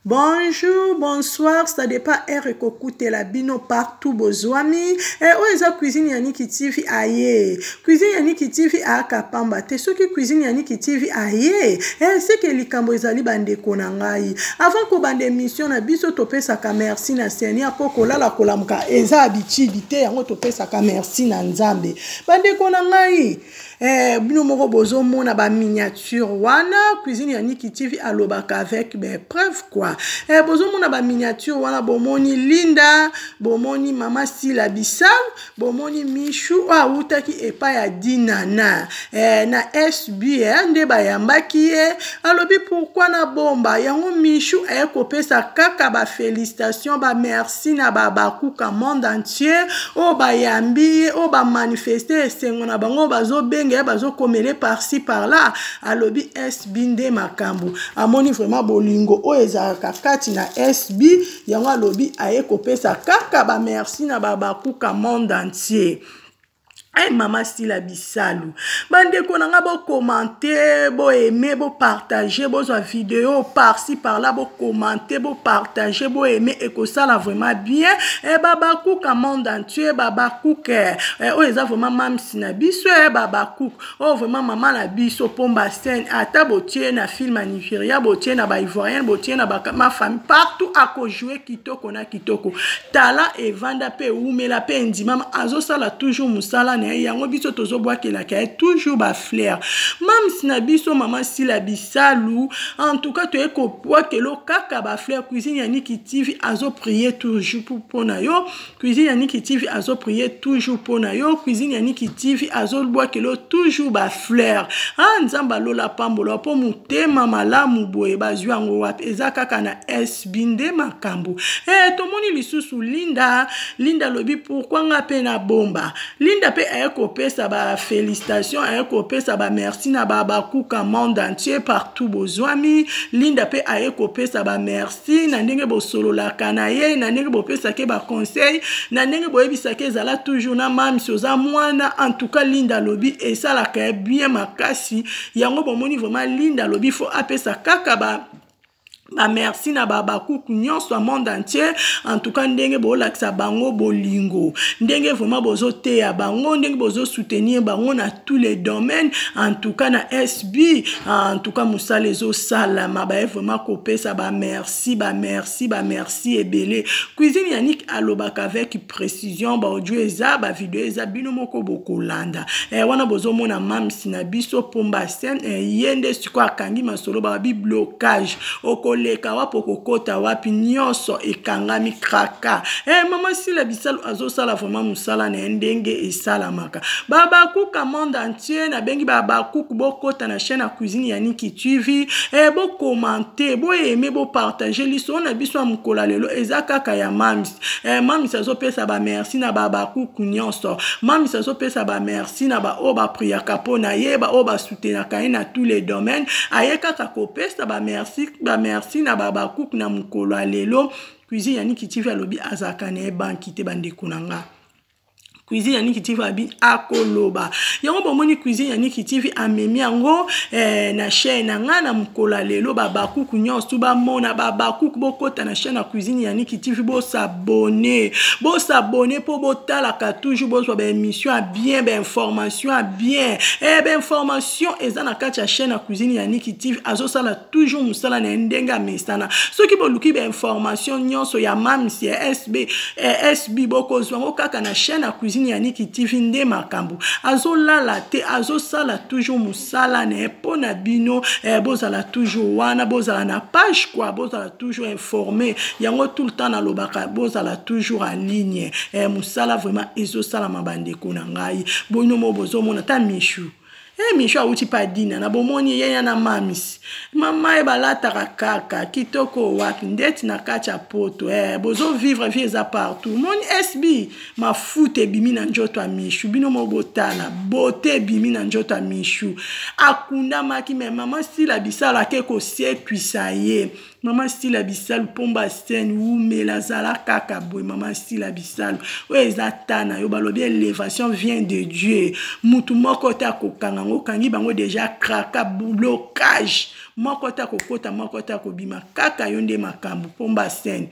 Bonjour, bonsoir, ça dépend heure et la bino partout bozwami. Oeza cuisine Yannick TV aye. Cuisine Yannick TV a kapamba. Te ceux qui cuisine Yannick TV aye. C'est que likambo ezali bande konangai. Avant ko bande émission na biso topé saka merci na senia poko la kolamuka eza habitude yango topé saka merci na nzambe. Bande konangai. Bino moko bozo mona ba miniature wana cuisine Yannick TV alobaka avec ben preuve quoi. Bozo mona ba miniature wana bomoni Linda, bomoni Mama Sila Bissau, bomoni Michou utaki epa ya Dinana. Na SB nde bayambaki alobi pourquoi na bomba yango Michou kopesa kaka ba félicitations ba merci na bakuka monde entier bayambi ba manifester esengo na bango bazo benga bazo komele par-ci par-là alobi SB nde makambo amoni vraiment bolingo ezaka kati na SB yango alobi kopesa kaka ba merci na bakuka monde entier. Mama Sila Bissau. Bande konanga bo commenter, bo aimer, bo partager, bo sa vidéo par-ci par-là, bo commenter, bo partager, bo aimer et que ça là vraiment bien. Babakouk à monde entier, babakouk eza vraiment mam sina biso babakouk. Vraiment maman la biso pomba scène ata botie na film Nigeria, botie na ba ivoirien, botie na ma famille partout à ko jouer kitoko na kitoko. Tala et vanda pe umela pe ndimama azo sala toujours musala yango biso tozo boakela ka toujours ba flair mam sina biso Mama Sila Bissau en tout cas to boakelo kaka ba flair cuisine Yannick TV azo prier toujours pour na yo cuisine Yannick TV azo prier toujours pour na yo cuisine Yannick TV azo boakelo toujours ba flair nzamba lola pambola po mutema malamu boye bazwango wapi ezaka na SBND makambo tomoni lisusu Linda lobi pourquoi ngape na bomba Linda pe kopesa ba félicitations kopesa ba merci na bakuka monde entier partout bozwami Linda pe kopesa ba merci na ndenge bosolola kana ye na ndenge bopesa ke ba conseil na ndenge boyebisa ke zala toujours na mam soza mwana en tout cas Linda lobi et ça la ka bien makasi yango bomoni vraiment Linda lobi faut apesa kaka ba merci na bakuku nyonso monde entier en tout cas ndenge bolakisa bango bolingo ndenge vraiment bozo teya bango ndenge bozo soutenir bango na tous les domaines en tout cas na SB en tout cas musala ezo sala vraiment kopesa merci ebele cuisine Yannick alobaka avec précision audio eza vidéo eza bino moko bokolanda wana bozo mona mam sina biso pomba scène yende siko akangi masolo bi blocage leka wapo kokota wapi nyonso ekangami kraka Mama Sila Bissau azo sala vraiment musala na ndenge esalamaka babakuka monde entier na bengi babakuku bokota na chaîne ya cuisine Yannick TV bo commenter bo aimer bo partager liso na biso amukola lelo ezakaka ya mamis azo pesa ba merci na babakuku nyonso mamis azo pesa ba merci na ba oba priaka pona yeba oba soutenaka na tous les domaines ayeka kopesa ba merci na babakouk na mukolo lelo cuisine Yannick TV alobi azaka na bankite bandeko nanga cuisine Yannick TV abi akoloba yango bomoni cuisine Yannick TV amemi yango na chaîne nga na mukolo lelo babakuku nyonso bamona babakuku bokota na chaîne ya cuisine Yannick TV bo s'abonner po botalaka toujours bozwa ba émission bien ba information bien ba information eza na kati ya chaîne ya cuisine Yannick TV azo sala toujours musala na ndenga mesana soki boluki ba information nyonso ya mamsi SB bokozwa kaka na chaîne ya cuisine Yannick TV nde makambo azolala te azosala toujours musala ne pona bino bozala toujours wana bozala na page quoi bozala toujours informé yango tout le temps na lobaka bozala toujours en ligne musala vraiment ezosala mabandeko na ngai bono mo bozomona ta Michou Michou auti pa dina na bomoni yenya na mamis mama balataka kaka kitoko wapi ndeti na kacha poto bozo vivre vieza partout mon SB ma foute bimi na njoto a Michou bino mo botala bote bimi na njoto a Michou akunda maki me Mama Sila Bissau akeko sekuisa ye Mama Sila Bissau pomba scène umela zala kaka boy Mama Sila Bissau ezatana yo balobi élévation vient de Dieu mutu moko ta kokanga bango kangi bango déjà kraka blocage moko ta kokota moko ta kobima kaka yonde makambu pomba scène.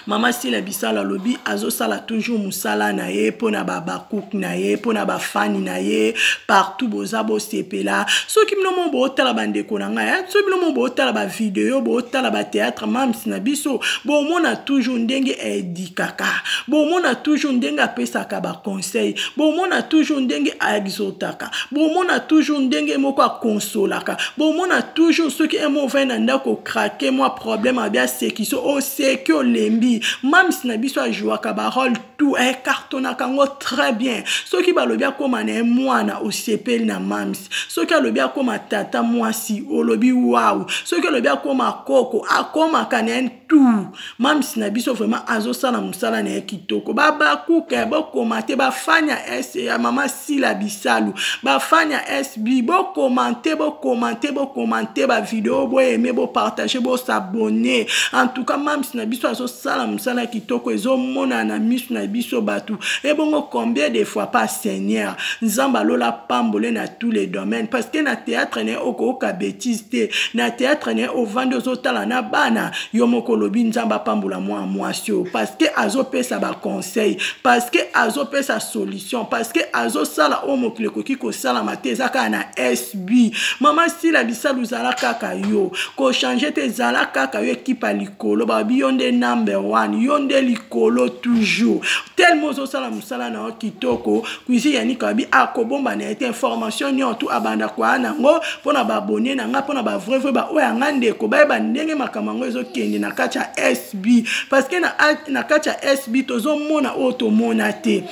Mama Sila Bisala lobi azosala toujours musala na ye pona ba cook na ye pona ba fani na ye partout bozabo sepela soki mnomo bo tala bande konanga ya soki mnomo bo tala ba vidéo bo tala ba théâtre mam sina biso bo mona toujours ndenge edikaka bo mona toujours ndenge apesaka ba conseil bo mona toujours ndenge exhortaka bo mona toujours ndenge moko consolaka bo mona toujours soki emo vena ndako craquer moi problème abia sekiso o sekio lembi mam sina biso ajouaka ba rôle tout cartona kango très bien soki balobia koma na mwana osepeli na mams soki alobia koma tata mwasi olobi wow soki alobia koma koko akoma kanen tout mams na biso vraiment azosala musala na kitoko baba kuka bo komate ba fanya s ya mama Sila Bisalu ba fanya SB bo commenter ba vidéo bo aimer bo partager bo s'abonner en tout cas mams na biso azosala musala kitoko ezo mona na misu na biso batu et bongo combien de fois pas Seigneur nzamba lola pambole na tous les domaines parce que na théâtre ne okoka bêtise te na théâtre ne o vando zotala na bana yomoko lobi nzamba pambola mwasio parce que azo pesa ba conseil parce que azo pesa solution parce que azo sala omo kilekoki ko sala mateza kana SB mama Sila Bisalu zala kaka yo ko changer te zala kaka yo équipe likolo ba bionde number 1 yonde likolo toujours tellement zo sala musala na kitoko kuizi yani kabi akobomba na ete information ni tout abanda kwa nango pona ba abonné na nga pona ba vrai ba oya ngande ko ba ndenge makamango ezo kende na kacha SB parce que na kacha SB tozo mona auto mona te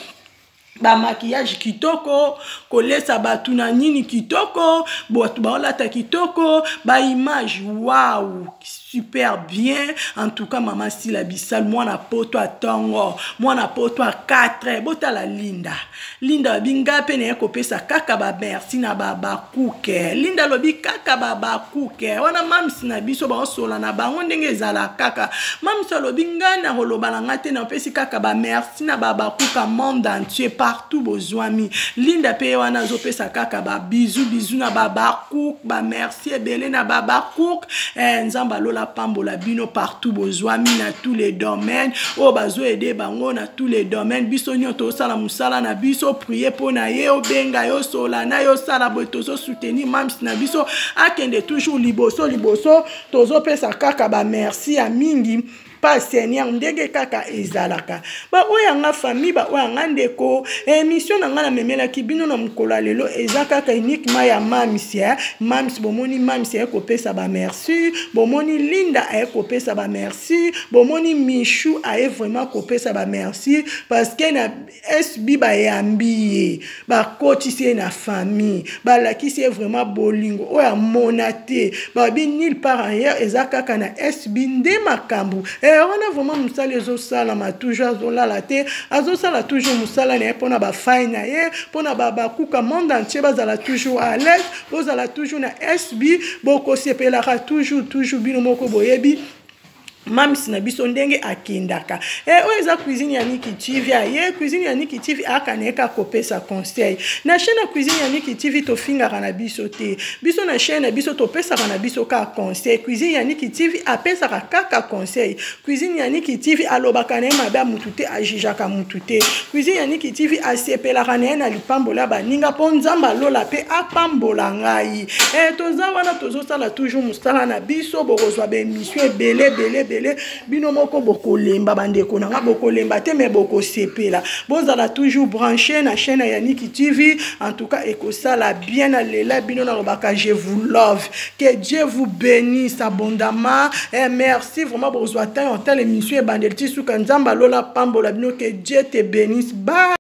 ba maquillage kitoko kolesa batu na nini kitoko botu baolata kitoko ba image wow super bien en tout cas mama Sila Bisalu mwana poto atongo mwana poto a 4 bota la linda binga pene ko pesa kaka ba merci na baba kuke linda lobi kaka baba kuke wana mam sina biso ba osola na bango ndenge zala kaka mam solo binga na holoba na ngate na pesi kaka ba merci na baba kuka monde entier partout bozwami linda pe wana zo pesa kaka ba bisous na baba cook ba merci ebele na baba cook nzamba lola pambola bino partout bozwami na tous les domaines o bazo aider bango na tous les domaines biso nyoto sala musala na biso prier pona ye obenga yo sola na yo sala botozo soutenir mams na biso akende toujours liboso tozo pesa kaka ba merci a mingi pas Seigneur ndenge kaka ezalaka ba oyanga famille ba oyanga ndeko émission na ngana memela kibino na mkola lelo ezakaka uniquement ya mams bomoni mams ko pesa ba merci bomoni linda ko pesa ba merci bomoni michou vraiment ko pesa ba merci parce que na SB ba yambi ba kotisi na famille ba lakisi vraiment bolingo oya monate ba bi nil par ailleurs ezakaka na SB nde makambu on a vraiment musala ezo sala ma toujours azolala te azosala toujours musala na pona ba faina ye pona ba kuka monde entier bazala toujours à l'aise bozala toujours na SB boko sepelaka toujours bino moko boyebi mams na biso ndenge akendaka oza cuisine ya Niki TV ye cuisine ya Niki TV akaneka kopesa conseil na chaîne ya cuisine ya Niki TV to fingaka na biso te biso na chaîne na biso to pesaka na biso ka conseil cuisine ya Niki TV apesaka kaka conseil cuisine ya Niki TV alobaka na mabe mutu te ajijaka mutu te cuisine ya Niki TV asepelaka na na lipambola baninga po nzamba lola pe apambola ngai toza wana tozosala toujours musala na biso bokozwa be mission ebele bino moko boko lemba bandeko nanga boko lemba te mais boko sepela bozala toujours branché na chaîne ya Niki TV en tout cas ekosala bien alela bino na lobaka je vous love que Dieu vous bénisse abondamment et merci vraiment bozwa ta en telle émission bandel tisuka nzamba lola pambola bino que Dieu te bénisse. Bye.